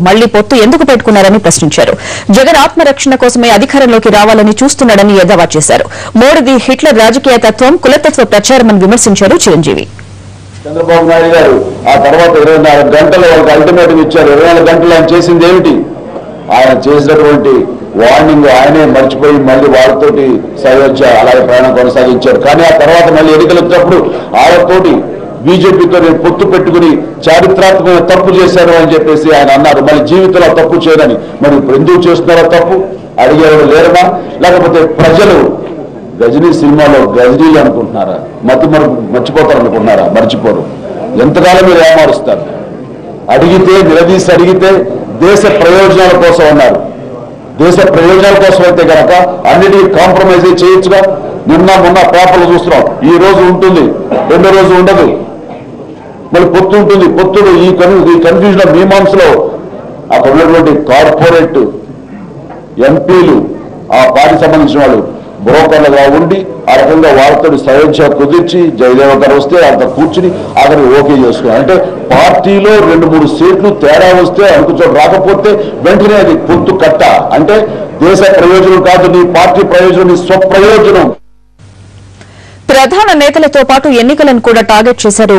మళ్లీ పొత్తు ఎందుకు పెట్టుకున్నారని ప్రశ్నించారు. జగన్ ఆత్మరక్షణ కోసమే అధికారంలోకి రావాలని చూస్తున్నాడని ఎద్దేవా చేశారు. మోడీది హిట్లర్ రాజకీయ తత్వం, కులతత్వ ప్రచారమని విమర్శించారు చిరంజీవి. చంద్రబాబు నాయుడు గారు ఆ తర్వాత 24 గంటలు వాళ్ళకి అల్టిమేటం ఇచ్చారు. 24 గంటలు ఆయన చేసింది ఏమిటి? ఆయన చేసినటువంటి వార్నింగ్ ఆయనే మర్చిపోయి మళ్ళీ వాళ్ళతోటి సయోధ్య అలాగే ప్రయాణం కొనసాగించారు. కానీ ఆ తర్వాత మళ్ళీ ఎన్నికలు వచ్చినప్పుడు ఆయనతోటి బీజేపీతో పొత్తు పెట్టుకుని చారిత్రాత్మకమైన తప్పు చేశారు అని చెప్పేసి ఆయన అన్నారు. మళ్ళీ జీవితంలో తప్పు చేయరని. మరి ఇప్పుడు ఎందుకు చేస్తున్నారో తప్పు అడిగేవాడు లేరమా? లేకపోతే ప్రజలు గజనీ సినిమాలో గజనీలు అనుకుంటున్నారా? మర్చిపోతారు అనుకుంటున్నారా? మర్చిపోరు. ఎంతకాలం మీరు ఏమారుస్తారు? అడిగితే నిలదీసి అడిగితే దేశ ప్రయోజనాల కోసం అన్నారు. దేశ ప్రయోజనాల కోసం అయితే కనుక అన్నిటికీ కాంప్రమైజ్ చేయొచ్చుగా. నిన్న మొన్న పేపర్లు చూస్తున్నాం. ఈ రోజు ఉంటుంది, రెండో రోజు ఉండదు, మళ్ళీ పొత్తు ఉంటుంది. పొత్తుడు ఈ కన్ఫ్యూజన్ మీమాంసలో అక్కడ ఉన్నటువంటి కార్పొరేట్ ఎంపీలు ఆ పార్టీకి సంబంధించిన వాళ్ళు బ్రోకర్లుగా ఉండి ఆ రకంగా వాళ్ళతో సయోధ్య కుదిర్చి జయదేవ గారు వస్తే అంత కూర్చుని అతను ఓకే చేసుకున్నారు. అంటే పార్టీలో 2-3 సీట్లు తేడా వస్తే అనుకుంటూ రాకపోతే వెంటనే అది పొత్తు కట్ట. అంటే దేశ ప్రయోజనం కాదు, నీ పార్టీ ప్రయోజనం, నీ స్వప్రయోజనం. ప్రధాన నేతలతో పాటు ఎన్నికలను కూడా టార్గెట్ చేశారు.